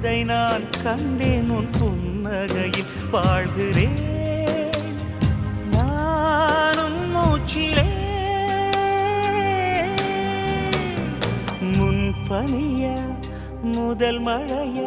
பொழுதை நான் கண்டேன் உன் புன்னகையில் வாழ்கிறேன் நானும் மூச்சிலே முன் பனிய முதல் மழைய